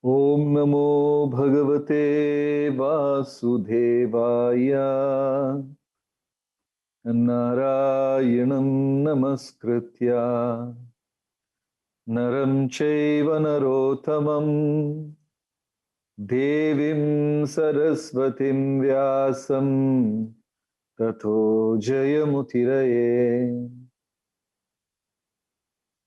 Om Namo Bhagavate Vasudevaya Narayanam Namaskritya Naram Chaiva Narottamam Devim Saraswatim Vyasam Tato Jayamutiraye.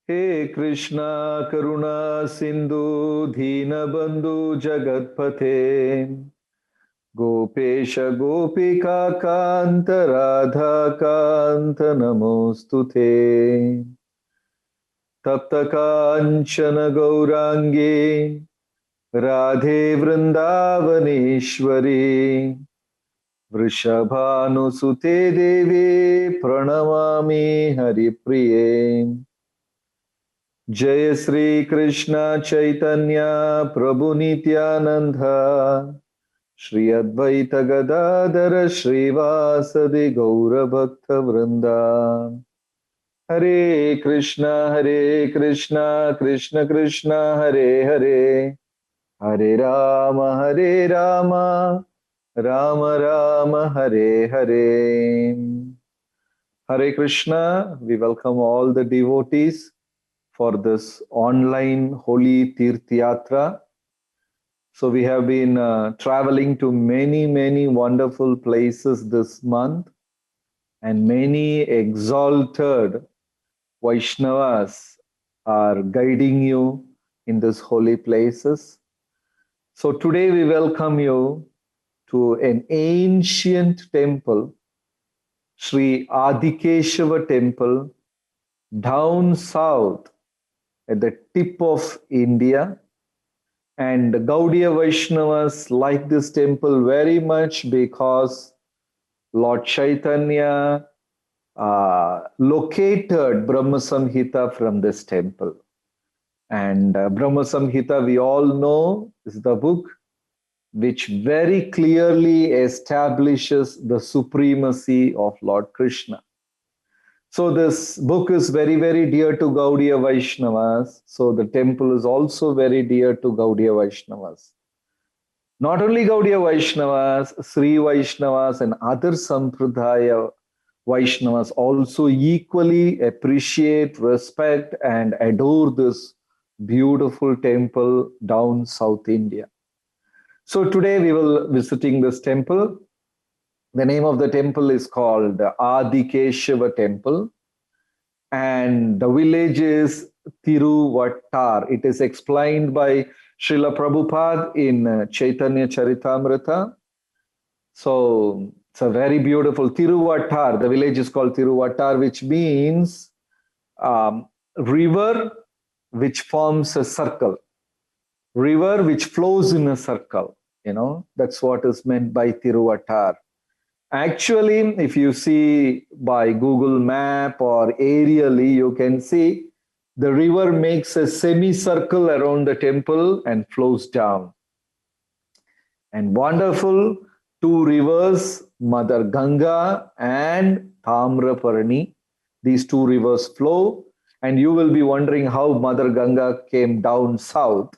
He Krishna Karuna Sindhu Dhinabandhu Jagatpate Gopesha Gopika Kanta Radha Kanta Namostute Tapta Kanchana Gaurangi Radhe Vrindavaneshwari Vrishabhanusute Devi Pranamami Haripriye Jai Sri Krishna Chaitanya Prabhu Nityananda Shri Advaita Gadadara Srivasadi Gaura Bhakta Vrinda Hare Krishna Krishna Krishna Hare Hare Hare Rama Rama Rama Hare Hare. Hare Krishna, we welcome all the devotees for this online Holy Tirth Yatra. So we have been traveling to many wonderful places this month, and many exalted Vaishnavas are guiding you in these holy places. So today we welcome you to an ancient temple, Sri Adikeshava Temple, down south at the tip of India. And Gaudiya Vaishnavas like this temple very much because Lord Chaitanya located Brahma Samhita from this temple. And Brahma Samhita, we all know, is the book which very clearly establishes the supremacy of Lord Krishna. So this book is very dear to Gaudiya Vaishnavas. So the temple is also very dear to Gaudiya Vaishnavas. Not only Gaudiya Vaishnavas, Sri Vaishnavas and other Sampradaya Vaishnavas also equally appreciate, respect and adore this beautiful temple down South India. So today we will be visiting this temple. The name of the temple is called Adikeshava Temple, and the village is Tiruvattar. It is explained by Srila Prabhupada in Chaitanya Charitamrita. So it's a very beautiful Tiruvattar. The village is called Tiruvattar, which means river which forms a circle. River which flows in a circle. That's what is meant by Tiruvattar. Actually, if you see by Google Map or aerially, you can see the river makes a semicircle around the temple and flows down. And wonderful two rivers, Mother Ganga and Tamraparni. These two rivers flow, and you will be wondering how Mother Ganga came down south.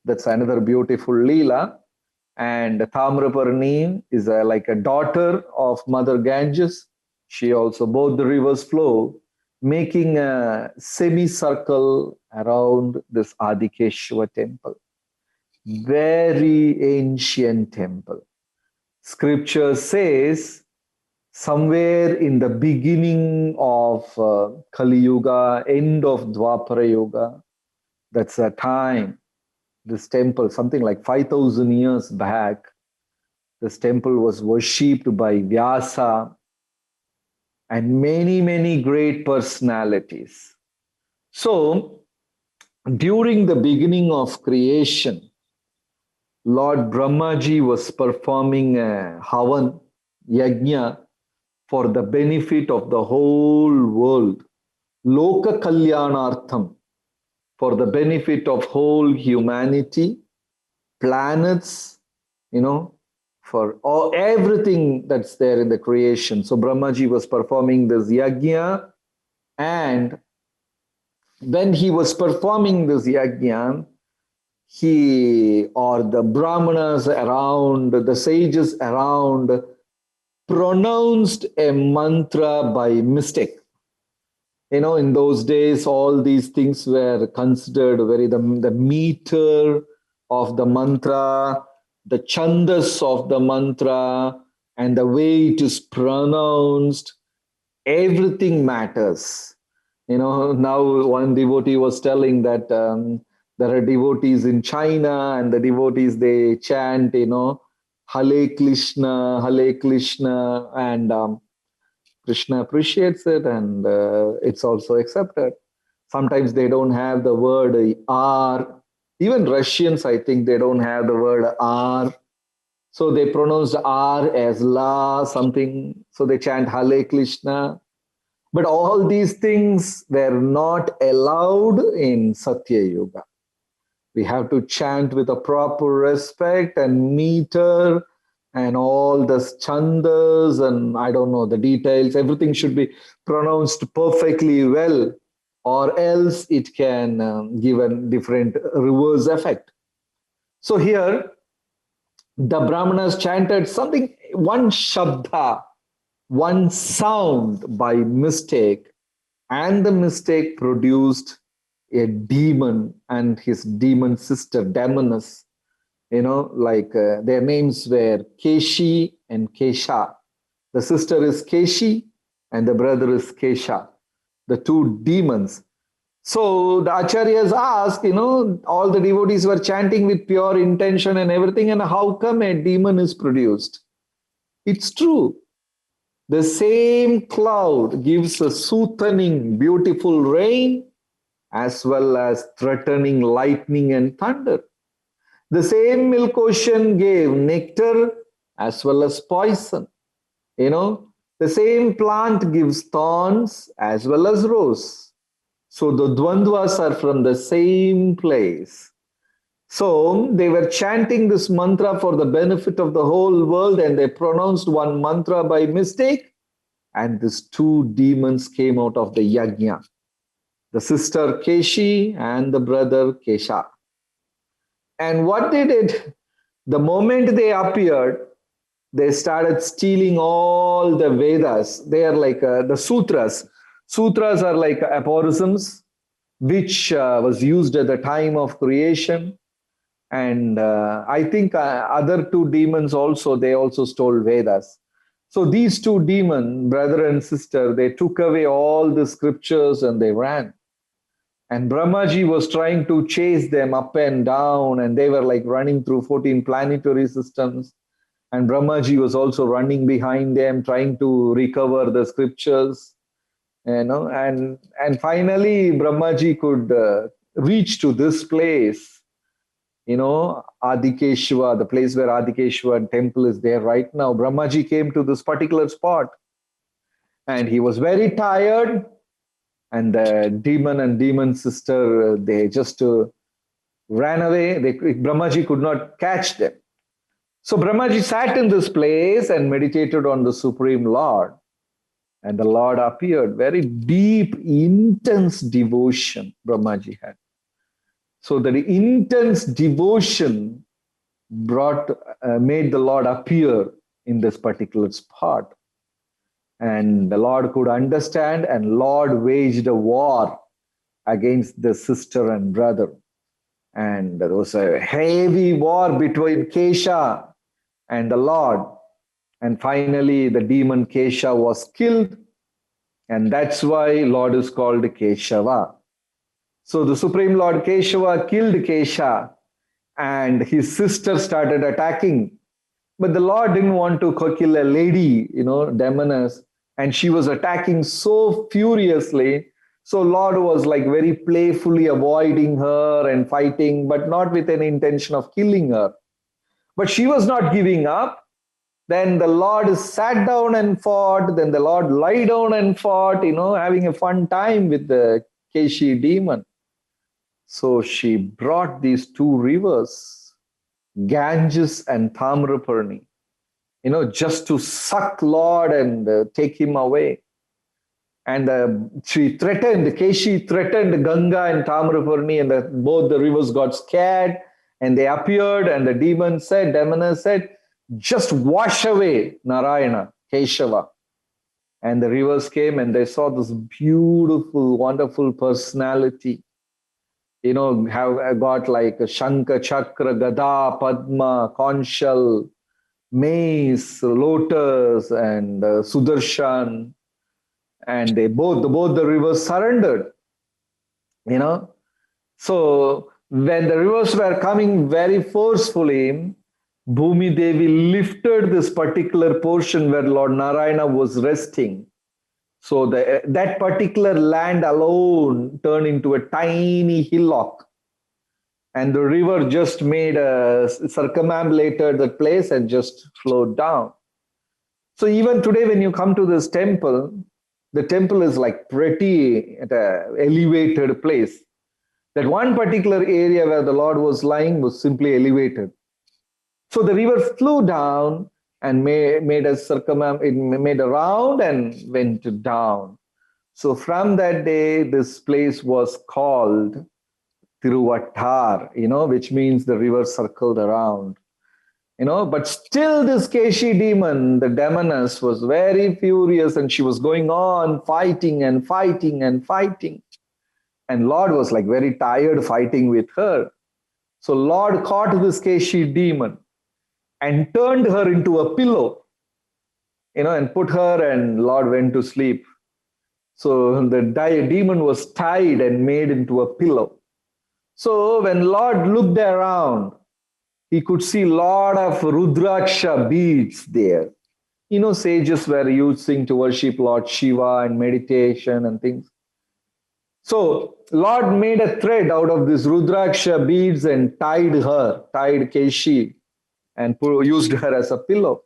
That's another beautiful Leela. And Tamraparni is like a daughter of Mother Ganges. She also, both the rivers flow, making a semicircle around this Adikeshava temple. Very ancient temple. Scripture says somewhere in the beginning of Kali Yuga, end of Dwapara Yuga, that's a time. This temple, something like 5,000 years back, this temple was worshipped by Vyasa and many great personalities. So, during the beginning of creation, Lord Brahmaji was performing a Havan, Yajna, for the benefit of the whole world. Loka Kalyanartham, for the benefit of whole humanity, planets, for everything that's there in the creation. So Brahmaji was performing this yajna, and when he was performing this yajna, he or the Brahmanas around, the sages around, pronounced a mantra by mistake. In those days, all these things were considered the meter of the mantra, the chandas of the mantra, and the way it is pronounced. Everything matters. Now one devotee was telling that there are devotees in China, and the devotees, they chant, Hare Krishna, and Krishna appreciates it, and it's also accepted. Sometimes they don't have the word R. Even Russians, I think, they don't have the word R. So they pronounce R as La something. So they chant Hare Krishna. But all these things were not allowed in Satya Yuga. We have to chant with a proper respect and meter and all the chandas and I don't know the details. Everything should be pronounced perfectly well, or else it can give a different reverse effect. So here, the Brahmanas chanted something, one shabda, one sound by mistake, and the mistake produced a demon and his demon sister, Demoness. Their names were Keshi and Kesha. The sister is Keshi and the brother is Kesha, the two demons. So the acharyas asked, all the devotees were chanting with pure intention and everything, and how come a demon is produced? It's true. The same cloud gives a soothing, beautiful rain as well as threatening lightning and thunder. The same milk ocean gave nectar as well as poison. The same plant gives thorns as well as rose. So the dvandvas are from the same place. So they were chanting this mantra for the benefit of the whole world, and they pronounced one mantra by mistake, and these two demons came out of the yajna. The sister Keshi and the brother Kesha. And what they did, the moment they appeared, they started stealing all the Vedas. They are like the sutras. Sutras are like aphorisms, which was used at the time of creation. And I think other two demons also, they also stole Vedas. So these two demons, brother and sister, they took away all the scriptures and they ran. And Brahmaji was trying to chase them up and down, and they were like running through 14 planetary systems. And Brahmaji was also running behind them, trying to recover the scriptures. And finally Brahmaji could reach to this place. Adikeshava, the place where Adikeshava temple is there right now. Brahmaji came to this particular spot and he was very tired, and the demon and demon sister, they just ran away. Brahmaji could not catch them. So Brahmaji sat in this place and meditated on the Supreme Lord, and the Lord appeared. Very deep, intense devotion Brahmaji had. So the intense devotion made the Lord appear in this particular spot. And the Lord could understand, and Lord waged a war against the sister and brother. And there was a heavy war between Kesha and the Lord. And finally, the demon Kesha was killed. And that's why Lord is called Keshava. So the Supreme Lord Keshava killed Kesha, and his sister started attacking. But the Lord didn't want to kill a lady, Demoness, and she was attacking so furiously. So Lord was like very playfully avoiding her and fighting, but not with any intention of killing her. But she was not giving up. Then the Lord sat down and fought. Then the Lord lay down and fought, having a fun time with the Keshi demon. So she brought these two rivers, Ganges and Tamraparni, just to suck Lord and take him away. And Keshi threatened Ganga and Tamraparni, and both the rivers got scared, And they appeared, and the demoness said, just wash away Narayana, Keshava. And the rivers came and they saw this beautiful, wonderful personality. Have got like a Shankha, Chakra, Gada, Padma, Conchal, Mace, Lotus, and Sudarshan. And both the rivers surrendered. So when the rivers were coming very forcefully, Bhumi Devi lifted this particular portion where Lord Narayana was resting. So that particular land alone turned into a tiny hillock. And the river just circumambulated the place and just flowed down. So even today, when you come to this temple, the temple is like pretty at an elevated place. That one particular area where the Lord was lying was simply elevated. So the river flew down and made a round and went down. So from that day, this place was called Tiruvattar, which means the river circled around. But still this Keshi demon, the demoness, was very furious, and she was going on fighting and fighting and fighting. And Lord was like very tired fighting with her. So Lord caught this Keshi demon and turned her into a pillow, and put her, and Lord went to sleep. So the demon was tied and made into a pillow. So when Lord looked around, he could see a lot of Rudraksha beads there. Sages were using to worship Lord Shiva and meditation and things. So Lord made a thread out of this Rudraksha beads and tied Keshi, and used her as a pillow.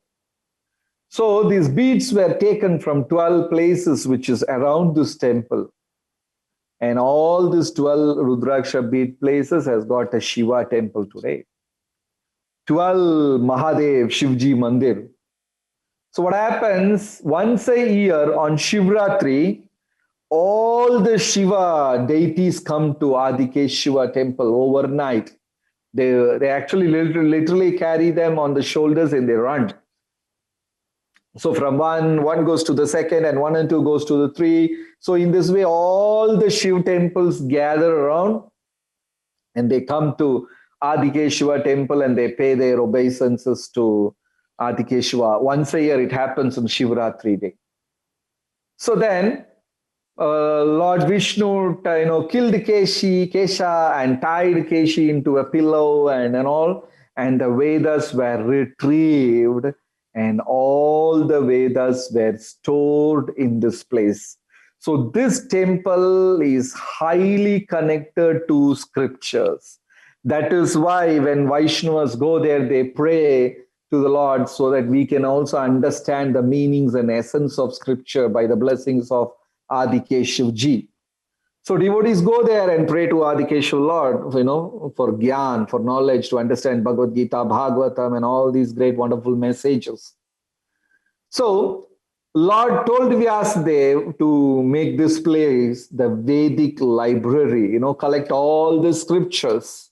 So these beads were taken from 12 places which is around this temple. And all these 12 Rudraksha bead places has got a Shiva temple today. 12 Mahadev Shivji Mandir. So what happens, once a year on Shivratri, all the Shiva deities come to Adikeshava temple overnight. They actually literally carry them on the shoulders and they run. So from one goes to the second, and 1 and 2 goes to the 3. So in this way, all the Shiv temples gather around and they come to Adikeshava temple and they pay their obeisances to Adikeshava. Once a year, it happens on Shivratri day. So then Lord Vishnu, killed Kesha and tied Keshi into a pillow and all, and the Vedas were retrieved, and all the Vedas were stored in this place. So this temple is highly connected to scriptures. That is why when Vaishnavas go there, they pray to the Lord so that we can also understand the meanings and essence of scripture by the blessings of Adikeshava. So devotees go there and pray to Adikeshava Lord, for gyan, for knowledge, to understand Bhagavad Gita, Bhagavatam, and all these great, wonderful messages. So Lord told Vyasadeva to make this place the Vedic library, collect all the scriptures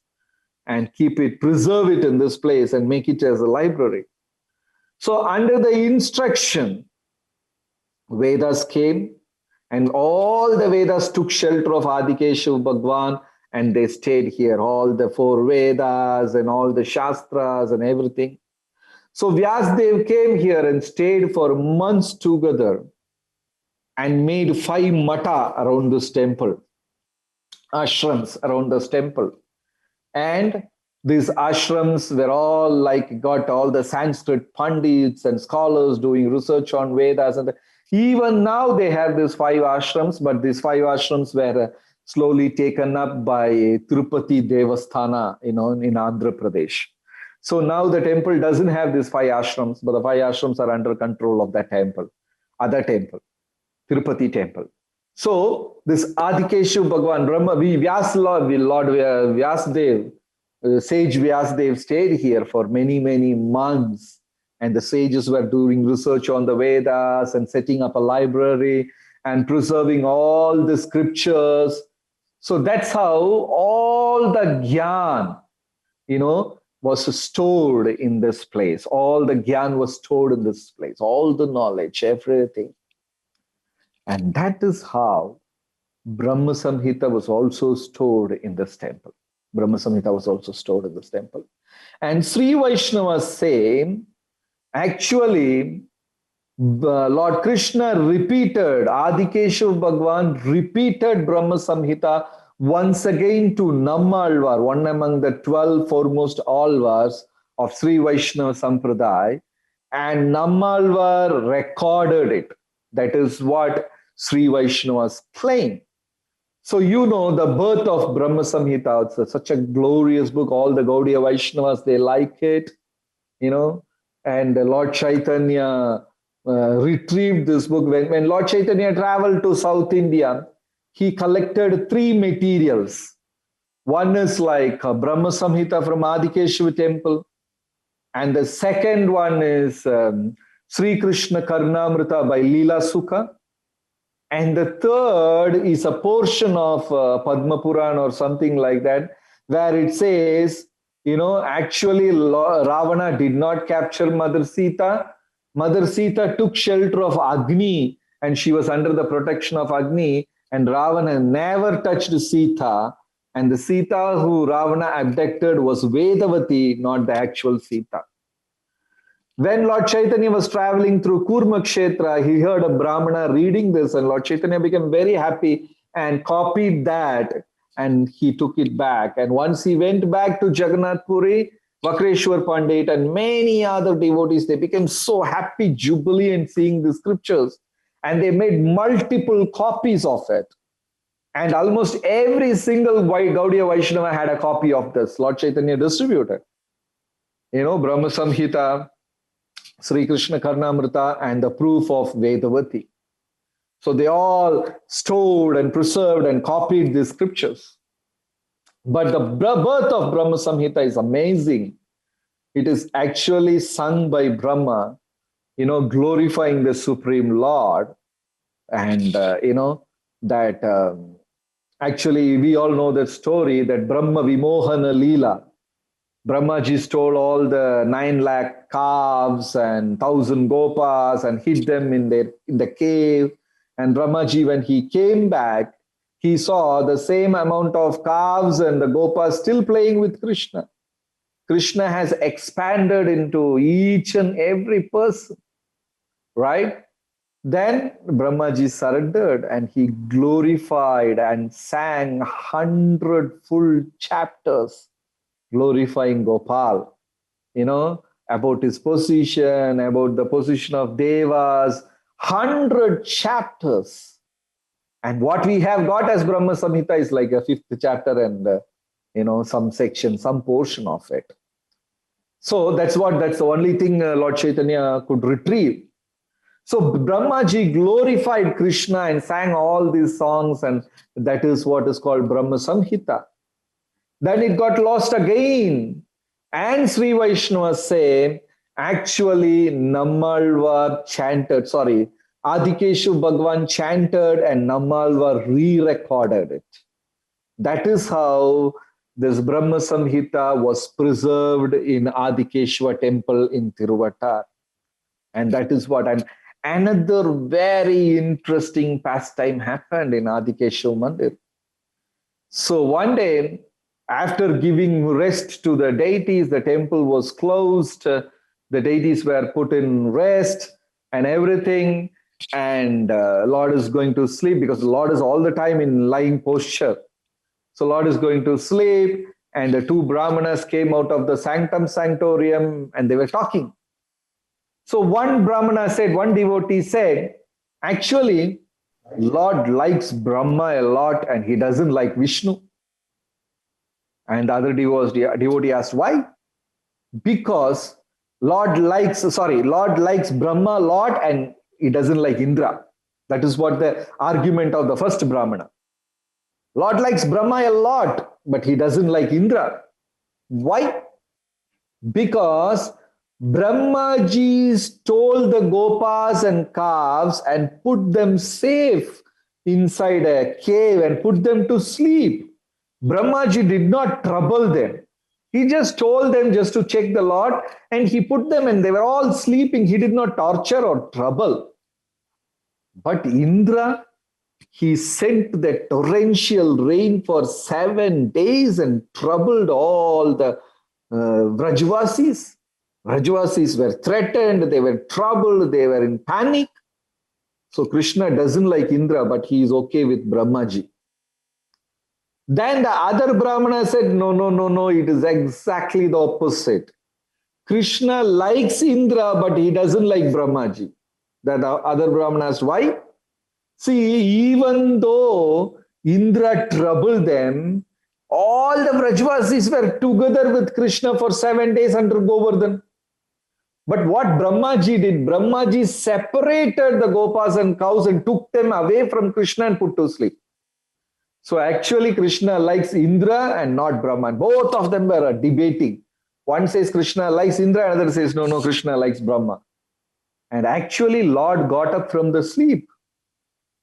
and preserve it in this place and make it as a library. So under the instruction, Vedas came, and all the Vedas took shelter of Adikeshava Bhagwan, and they stayed here, all the 4 Vedas and all the Shastras and everything. So Vyasadeva came here and stayed for months together and made 5 mata around this temple, ashrams around this temple. And these ashrams were all got all the Sanskrit pandits and scholars doing research on Vedas. And even now they have these 5 ashrams, but these 5 ashrams were slowly taken up by Tirupati Devasthana, in Andhra Pradesh. So now the temple doesn't have these 5 ashrams, but the 5 ashrams are under control of that temple, other temple, Tirupati temple. So this Adikeshava Bhagwan, Brahma, Lord Vyasadeva, sage Vyasadeva stayed here for many, many months. And the sages were doing research on the Vedas and setting up a library and preserving all the scriptures. So that's how all the gyan, was stored in this place. All the gyan was stored in this place, all the knowledge, everything. And that is how Brahma Samhita was also stored in this temple. Brahma Samhita was also stored in this temple. And Sri Vaishnavas say, actually, Lord Krishna repeated, Adikeshav Bhagwan repeated Brahma Samhita once again to Nammalvar, one among the 12 foremost alvars of Sri Vaishnava Sampradaya, and Nammalvar recorded it. That is what Sri Vaishnavas claim. So the birth of Brahma Samhita, it's such a glorious book. All the Gaudiya Vaishnavas, they like it, and Lord Chaitanya retrieved this book. When Lord Chaitanya traveled to South India, he collected 3 materials. One is like Brahma Samhita from Adikeshava temple, and the second one is Sri Krishna Karnamrita by Leela Sukha, and the third is a portion of Padma Purana or something like that, where it says, actually Ravana did not capture Mother Sita. Mother Sita took shelter of Agni, and she was under the protection of Agni, and Ravana never touched Sita, and the Sita who Ravana abducted was Vedavati, not the actual Sita. When Lord Chaitanya was traveling through Kurma Kshetra, he heard a Brahmana reading this, and Lord Chaitanya became very happy and copied that, and he took it back. And once he went back to Jagannath Puri, Vakreshwar Pandit and many other devotees, they became so happy, jubilant seeing the scriptures, and they made multiple copies of it. And almost every single Gaudiya Vaishnava had a copy of this. Lord Chaitanya distributed. Brahma Samhita, Sri Krishna Karnamrita, and the proof of Vedavati. So they all stored and preserved and copied these scriptures. But the birth of Brahma Samhita is amazing. It is actually sung by Brahma, glorifying the Supreme Lord. And, that actually we all know that story that Brahma Vimohana Leela. Brahmaji stole all the 9 lakh calves and 1,000 gopas and hid them in the cave. And Brahmaji, when he came back, he saw the same amount of calves and the gopas still playing with Krishna. Krishna has expanded into each and every person, right? Then Brahmaji surrendered and he glorified and sang 100 full chapters glorifying Gopal, about his position, about the position of Devas, 100 chapters. And what we have got as Brahma Samhita is like a 5th chapter and, some section, some portion of it. So that's the only thing Lord Chaitanya could retrieve. So Brahmaji glorified Krishna and sang all these songs, and that is what is called Brahma Samhita. Then it got lost again. And Sri Vaishnavas say, actually Nammalvar chanted, Adikeshav Bhagwan chanted and Nammalvar re-recorded it. That is how this Brahma Samhita was preserved in Adikeshava temple in Tiruvattar. And that is what. And another very interesting pastime happened in Adikeshava Mandir. So one day, after giving rest to the deities, the temple was closed. The deities were put in rest and everything. And Lord is going to sleep because the Lord is all the time in lying posture. So Lord is going to sleep, and the 2 Brahmanas came out of the sanctum sanctorium and they were talking. So one devotee said, actually, Lord likes Brahma a lot and he doesn't like Vishnu. And the other devotee asked, why? Because Lord likes Brahma a lot and he doesn't like Indra. That is what the argument of the first Brahmana. Lord likes Brahma a lot, but he doesn't like Indra. Why? Because Brahmaji stole the gopas and calves and put them safe inside a cave and put them to sleep. Brahmaji did not trouble them. He just told them just to check the Lord, and he put them, and they were all sleeping. He did not torture or trouble. But Indra, he sent the torrential rain for 7 days and troubled all the Vrajvasis. Vrajvasis were threatened, they were troubled, they were in panic. So Krishna doesn't like Indra, but he is okay with Brahmaji. Then the other Brahmana said, no, no, no, no, it is exactly the opposite. Krishna likes Indra, but he doesn't like Brahmaji. That other Brahmana asked, why? See, even though Indra troubled them, all the Vrajvasis were together with Krishna for 7 days under Govardhan. But what Brahmaji did, Brahmaji separated the Gopas and cows and took them away from Krishna and put to sleep. So actually Krishna likes Indra and not Brahman. Both of them were debating. One says Krishna likes Indra, another says no, no, Krishna likes Brahma. And actually Lord got up from the sleep.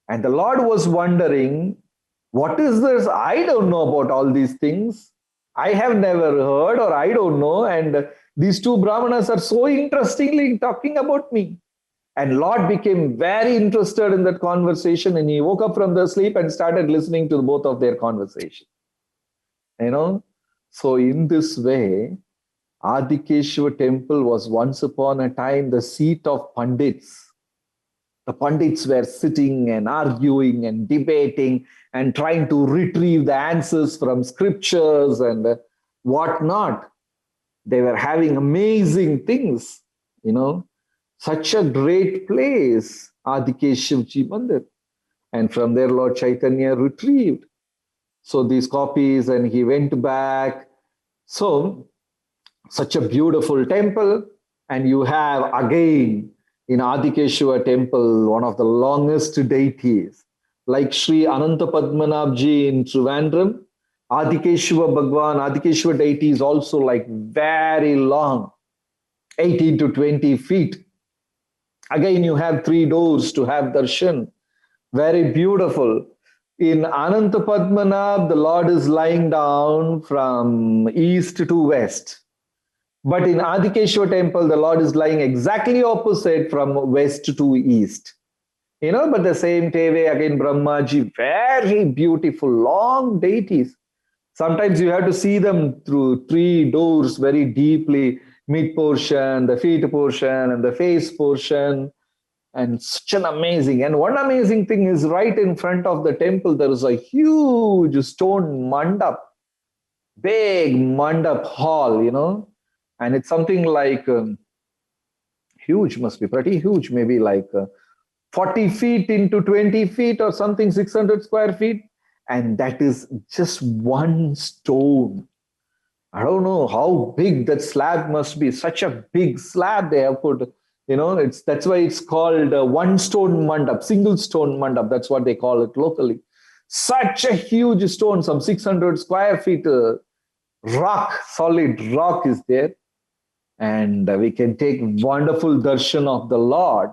And the Lord was wondering, what is this? I don't know about all these things. I have never heard, or I don't know. And these two Brahmanas are so interestingly talking about me. And Lord became very interested in that conversation, and he woke up from the sleep and started listening to both of their conversation. You know, so in this way, Adikeshava temple was once upon a time the seat of Pandits. The Pandits were sitting and arguing and debating and trying to retrieve the answers from scriptures and whatnot. They were having amazing things, you know. Such a great place, Adikeshavaji Mandir. And from there, Lord Chaitanya retrieved. So these copies, and he went back. So, such a beautiful temple. And you have again in Adikeshava temple, one of the longest deities, like Sri Ananta Padmanabhji in Trivandrum. Adikeshava Bhagwan, Adikeshava deity is also like very long, 18 to 20 feet. Again, you have 3 doors to have darshan. Very beautiful. In Ananta Padmanabh, the Lord is lying down from east to west. But in Adikeshava temple, the Lord is lying exactly opposite from west to east. You know, but the same Teve, again, Brahmaji, very beautiful, long deities. Sometimes you have to see them through 3 doors very deeply. Mid portion, the feet portion, and the face portion, and such an amazing. And one amazing thing is right in front of the temple, there is a huge stone mandap, big mandap hall, you know, and it's something like huge, must be pretty huge, maybe like 40 feet into 20 feet or something, 600 square feet, and that is just one stone. I don't know how big that slab must be. Such a big slab they have put. You know, that's why it's called one stone mandap, single stone mandap. That's what they call it locally. Such a huge stone, some 600 square feet rock, solid rock is there. And we can take wonderful darshan of the Lord.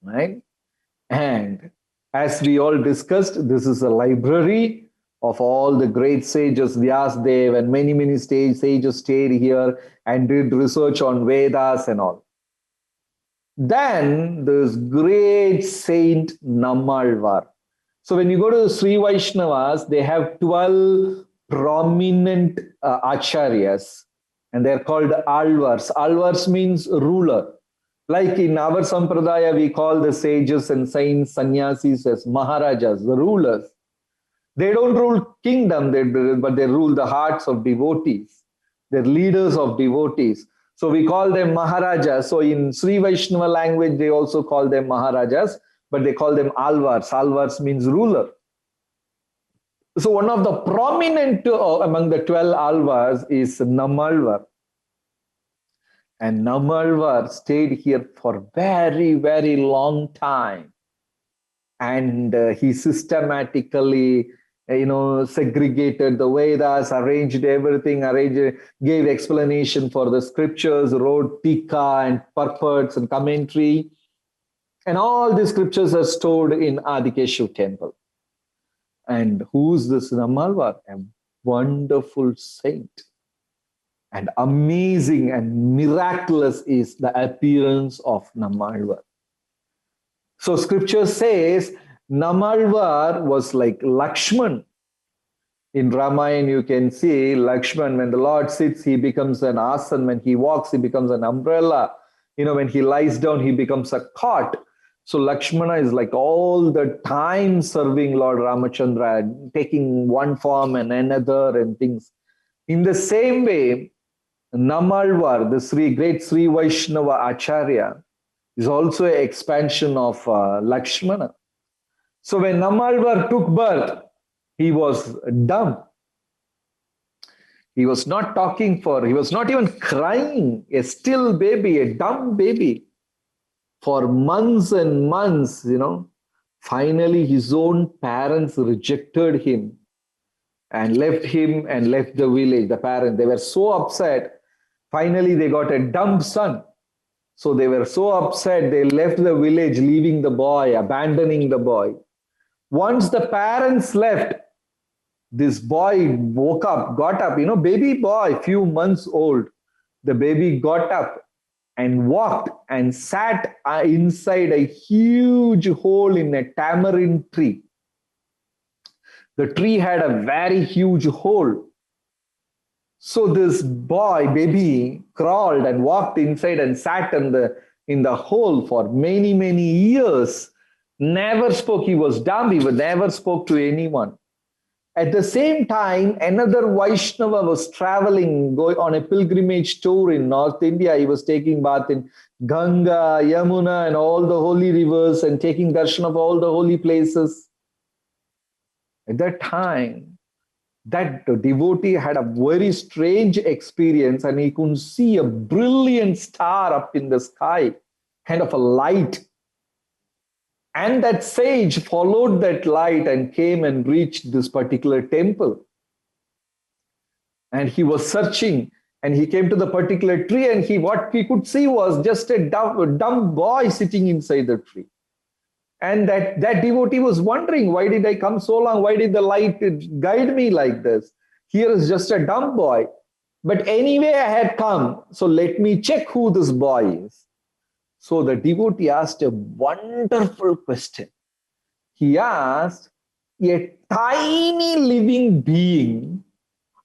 Right? And as we all discussed, this is a library of all the great sages, Vyasdev and many, many sages stayed here and did research on Vedas and all. Then this great saint Nammalvar. So when you go to Sri Vaishnavas, they have 12 prominent acharyas, and they're called Alvars. Alvars means ruler. Like in our Sampradaya, we call the sages and saints, sannyasis as Maharajas, the rulers. They don't rule kingdom, but they rule the hearts of devotees. They're leaders of devotees. So we call them Maharajas. So in Sri Vaishnava language, they also call them Maharajas, but they call them Alvars. Alvars means ruler. So one of the prominent among the 12 Alvars is Nammalvar. And Nammalvar stayed here for very, very long time. And he systematically, segregated the Vedas, arranged everything, gave explanation for the scriptures, wrote Tika and purports and commentary. And all the scriptures are stored in Adikeshava temple. And who's this Nammalvar? A wonderful saint. And amazing and miraculous is the appearance of Nammalvar. So scripture says Nammalvar was like Lakshman. In Ramayana, you can see Lakshman, when the Lord sits, he becomes an asan. When he walks, he becomes an umbrella. When he lies down, he becomes a cot. So Lakshmana is like all the time serving Lord Ramachandra, taking one form and another and things. In the same way, Nammalvar, the great Sri Vaishnava Acharya, is also an expansion of Lakshmana. So when Nammalvar took birth, he was dumb. He was not talking he was not even crying, a still baby, a dumb baby. For months and months, finally his own parents rejected him and left him and left the village. The parents, they were so upset. Finally, they got a dumb son. So they were so upset, they left the village, leaving the boy, abandoning the boy. Once the parents left, this boy woke up, got up, baby boy, few months old. The baby got up and walked and sat inside a huge hole in a tamarind tree. The tree had a very huge hole. So this baby, crawled and walked inside and sat in the hole for many, many years. Never spoke. He was dumb. He never spoke to anyone. At the same time, another Vaishnava was traveling, going on a pilgrimage tour in North India. He was taking bath in Ganga, Yamuna, and all the holy rivers and taking darshan of all the holy places. At that time, that devotee had a very strange experience, and he could see a brilliant star up in the sky, kind of a light. And that sage followed that light and came and reached this particular temple. And he was searching, and he came to the particular tree, and what he could see was just a dumb boy sitting inside the tree. And that devotee was wondering, why did I come so long? Why did the light guide me like this? Here is just a dumb boy. But anyway, I had come, so let me check who this boy is. So the devotee asked a wonderful question. He asked, a tiny living being,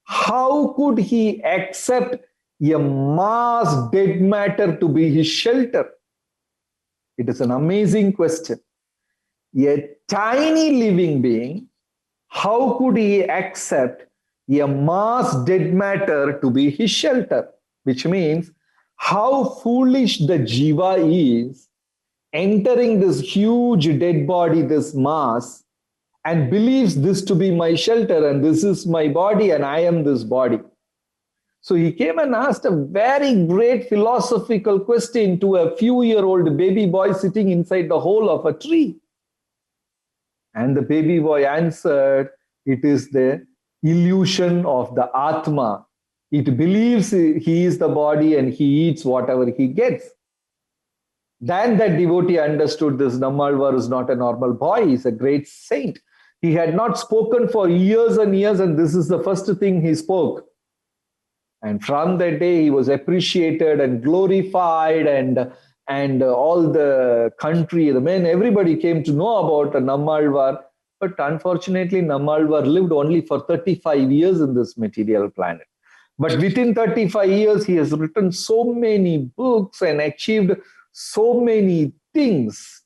how could he accept a mass dead matter to be his shelter? It is an amazing question. A tiny living being, how could he accept a mass dead matter to be his shelter? Which means, how foolish the jiva is entering this huge dead body, this mass, and believes this to be my shelter, and this is my body, and I am this body. So he came and asked a very great philosophical question to a few-year-old baby boy sitting inside the hole of a tree. And the baby boy answered, it is the illusion of the Atma. It believes he is the body and he eats whatever he gets. Then that devotee understood this Nammalvar is not a normal boy, he's a great saint. He had not spoken for years and years, and this is the first thing he spoke. And from that day, he was appreciated and glorified, and all the country, the men, everybody came to know about Nammalvar. But unfortunately, Nammalvar lived only for 35 years in this material planet. But within 35 years, he has written so many books and achieved so many things.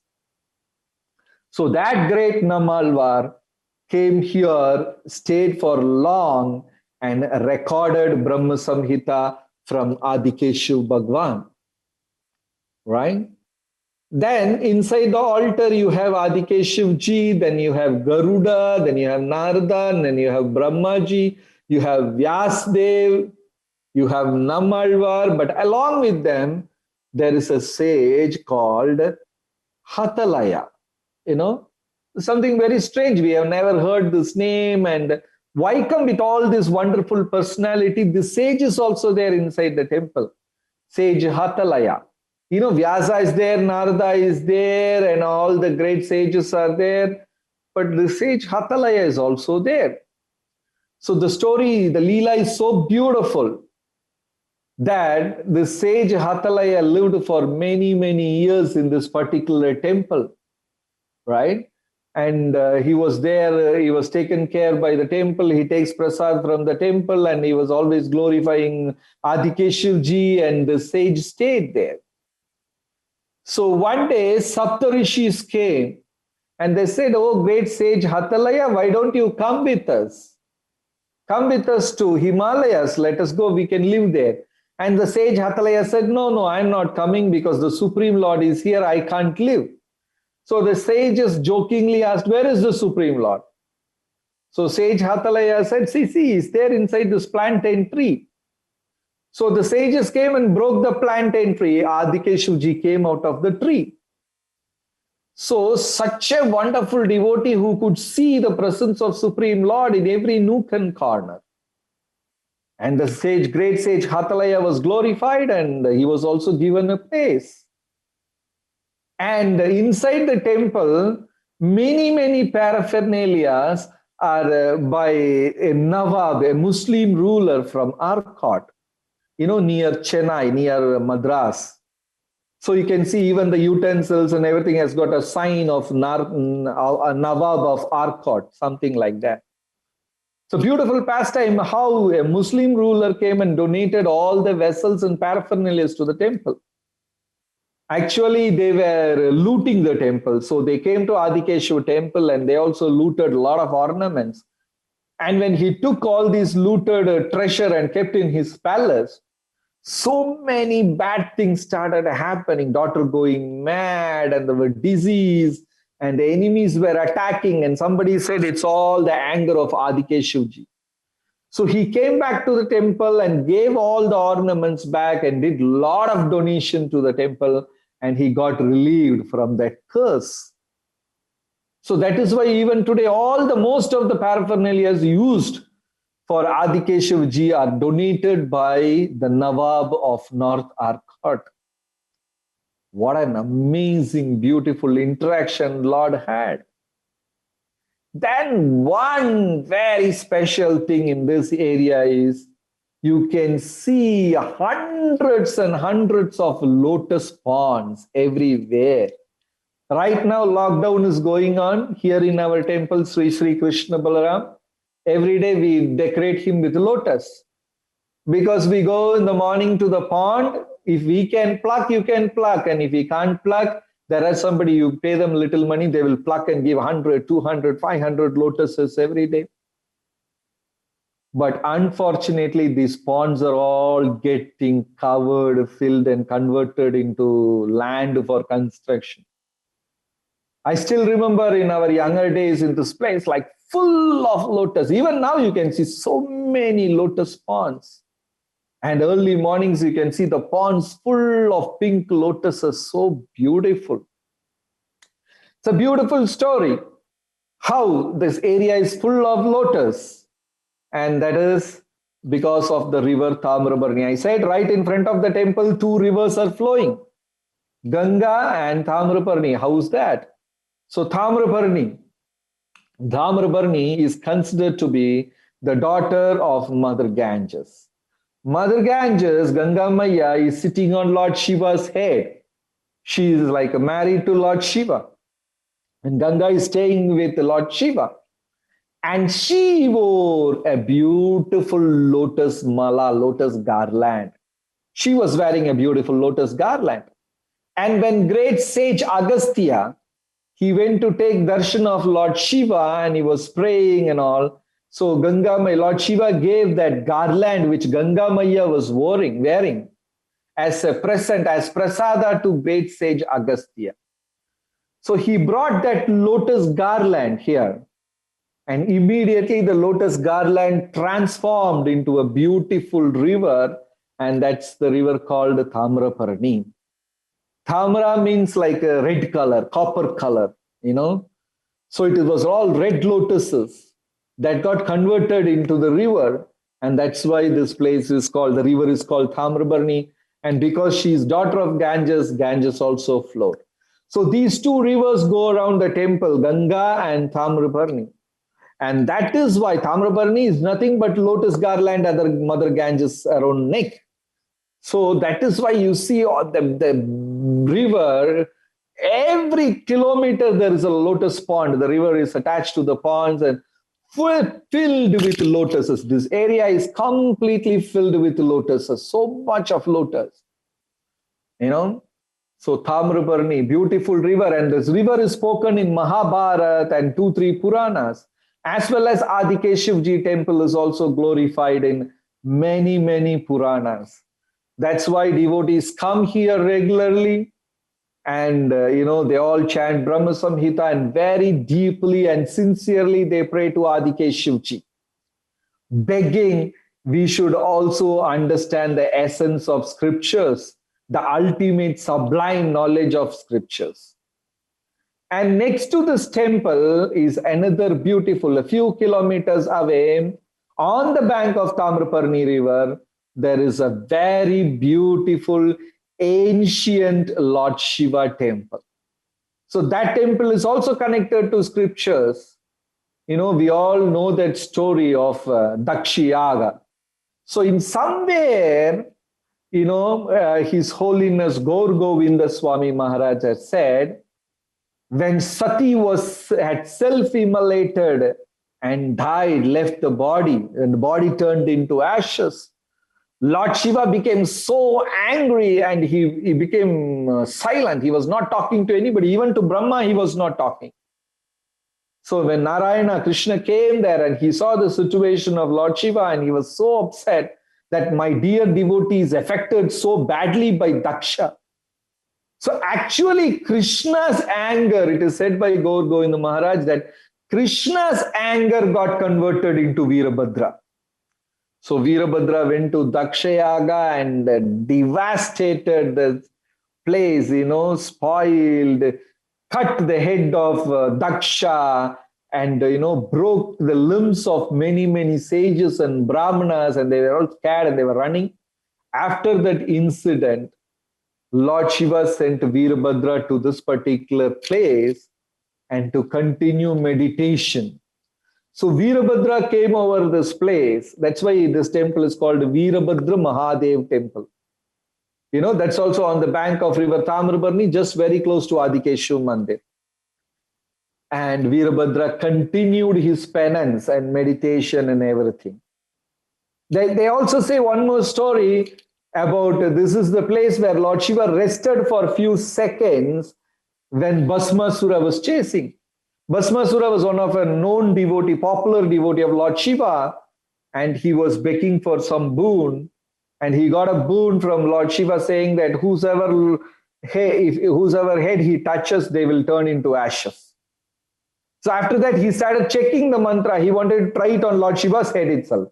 So that great Nammalvar came here, stayed for long, and recorded Brahma Samhita from Adikeshu Bhagwan. Right? Then inside the altar, you have Adikeshu Ji, then you have Garuda, then you have Narada, then you have Brahmaji, you have Vyasdev, you have Nammalvar, but along with them, there is a sage called Hatalaya. Something very strange. We have never heard this name. And why come with all this wonderful personality? The sage is also there inside the temple. Sage Hatalaya. Vyasa is there, Narada is there, and all the great sages are there. But the sage Hatalaya is also there. So the story, the Leela is so beautiful. that the sage Hatalaya lived for many, many years in this particular temple, right? And he was there, he was taken care by the temple, he takes prasad from the temple, and he was always glorifying Adikeshivji, and the sage stayed there. So one day, Saptarishis came and they said, "Oh, great sage Hatalaya, why don't you come with us? Come with us to Himalayas, let us go, we can live there." And the sage Hatalaya said, No, I'm not coming because the Supreme Lord is here, I can't live. So the sages jokingly asked, "Where is the Supreme Lord?" So sage Hatalaya said, See, he's there inside this plantain tree. So the sages came and broke the plantain tree. Adikeshivji came out of the tree. So such a wonderful devotee who could see the presence of Supreme Lord in every nook and corner. And the sage, great sage Hatalaya was glorified, and he was also given a place. And inside the temple, many paraphernalias are by a Nawab, a Muslim ruler from Arcot, near Chennai, near Madras. So you can see even the utensils and everything has got a sign of a Nawab of Arcot, something like that. So beautiful pastime how a Muslim ruler came and donated all the vessels and paraphernalia to the temple. Actually, they were looting the temple. So they came to Adikeshava temple and they also looted a lot of ornaments. And when he took all these looted treasure and kept in his palace, so many bad things started happening. Daughter going mad, and there were disease, and the enemies were attacking. And somebody said it's all the anger of Adikeshivji. So he came back to the temple and gave all the ornaments back and did a lot of donation to the temple, and he got relieved from that curse. So that is why even today, most of the paraphernalia used for Adikeshivji are donated by the Nawab of North Arcot. What an amazing, beautiful interaction Lord had. Then one very special thing in this area is you can see hundreds and hundreds of lotus ponds everywhere. Right now, lockdown is going on here in our temple, Sri Krishna Balaram. Every day we decorate him with lotus. Because we go in the morning to the pond, if we can pluck, you can pluck. And if we can't pluck, there is somebody, you pay them little money, they will pluck and give 100, 200, 500 lotuses every day. But unfortunately, these ponds are all getting covered, filled, and converted into land for construction. I still remember in our younger days in this place, like full of lotus. Even now you can see so many lotus ponds. And early mornings you can see the ponds full of pink lotuses, so beautiful. It's a beautiful story how this area is full of lotus. And that is because of the river Tamrabarni. I said right in front of the temple, two rivers are flowing, Ganga and Tamrabarni. How's that? So Tamrabarni is considered to be the daughter of Mother Ganges. Mother Ganges, Ganga Maya, is sitting on Lord Shiva's head. She is like married to Lord Shiva. And Ganga is staying with Lord Shiva. And she wore a beautiful lotus mala, lotus garland. She was wearing a beautiful lotus garland. And when great sage Agastya, he went to take darshan of Lord Shiva and he was praying and all. So Ganga Maya, Lord Shiva gave that garland which Ganga Maya was wearing as a present, as prasada to great sage Agastya. So he brought that lotus garland here. And immediately the lotus garland transformed into a beautiful river. And that's the river called Tamrabarni. Tamra means like a red color, copper color, So it was all red lotuses that got converted into the river. And that's why this place is called, the river is called Tamrabarni. And because she is daughter of Ganges, Ganges also flowed. So these two rivers go around the temple, Ganga and Tamrabarni. And that is why Tamrabarni is nothing but lotus garland under Mother Ganges around neck. So that is why you see on the river, every kilometer there is a lotus pond. The river is attached to the ponds and filled with lotuses. This area is completely filled with lotuses, so much of lotus. You know, so Tamrabarni, beautiful river, and this river is spoken in Mahabharata and 2-3 Puranas, as well as Adikeshivji temple is also glorified in many, many Puranas. That's why devotees come here regularly, and they all chant Brahma Samhita, and very deeply and sincerely they pray to Adikeshivji, begging we should also understand the essence of scriptures, the ultimate sublime knowledge of scriptures. And next to this temple is another beautiful, a few kilometers away, on the bank of Tamraparni river, there is a very beautiful ancient Lord Shiva temple. So that temple is also connected to scriptures. We all know that story of Dakshiyaga. So in somewhere, His Holiness Gaur Govinda Swami Maharaj has said, when Sati had self-immolated and died, left the body, and the body turned into ashes, Lord Shiva became so angry and he became silent. He was not talking to anybody. Even to Brahma, he was not talking. So when Narayana, Krishna came there and he saw the situation of Lord Shiva, and he was so upset that my dear devotee is affected so badly by Daksha. So actually Krishna's anger, it is said by Gaur Govinda Maharaj that Krishna's anger got converted into Virabhadra. So Virabhadra went to Dakshayaga and devastated the place, spoiled, cut the head of Daksha, and broke the limbs of many, many sages and brahmanas, and they were all scared and they were running. After that incident, Lord Shiva sent Virabhadra to this particular place and to continue meditation. So Virabhadra came over this place. That's why this temple is called Virabhadra Mahadev temple. That's also on the bank of river Tamrabarni, just very close to Adikeshu Mandir. And Virabhadra continued his penance and meditation and everything. They also say one more story about this is the place where Lord Shiva rested for a few seconds when Bhasmasura was chasing. Bhasmasura was one of a known devotee, popular devotee of Lord Shiva, and he was begging for some boon. And he got a boon from Lord Shiva saying that whosoever head he touches, they will turn into ashes. So after that, he started checking the mantra. He wanted to try it on Lord Shiva's head itself.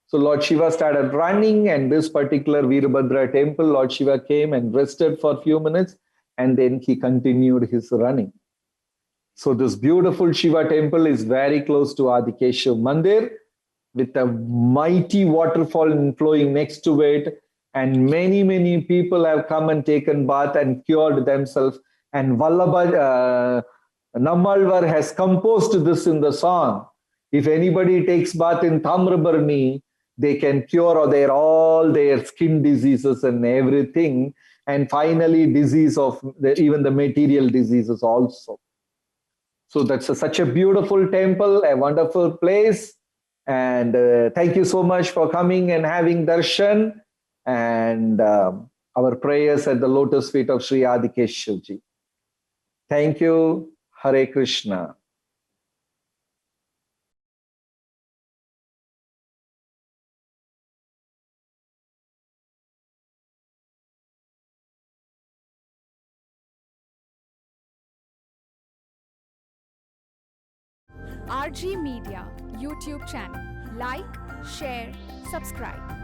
So Lord Shiva started running, and this particular Virabhadra temple, Lord Shiva came and rested for a few minutes, and then he continued his running. So this beautiful Shiva temple is very close to Adikeshu Mandir, with a mighty waterfall flowing next to it. And many, many people have come and taken bath and cured themselves. And Vallabha Nammalvar has composed this in the song. If anybody takes bath in Tamrabarni, they can cure all their skin diseases and everything. And finally, disease of even the material diseases also. So that's such a beautiful temple, a wonderful place. And thank you so much for coming and having darshan. And our prayers at the lotus feet of Sri Adikeshwarji. Thank you. Hare Krishna. RG Media YouTube channel. Like, share, subscribe.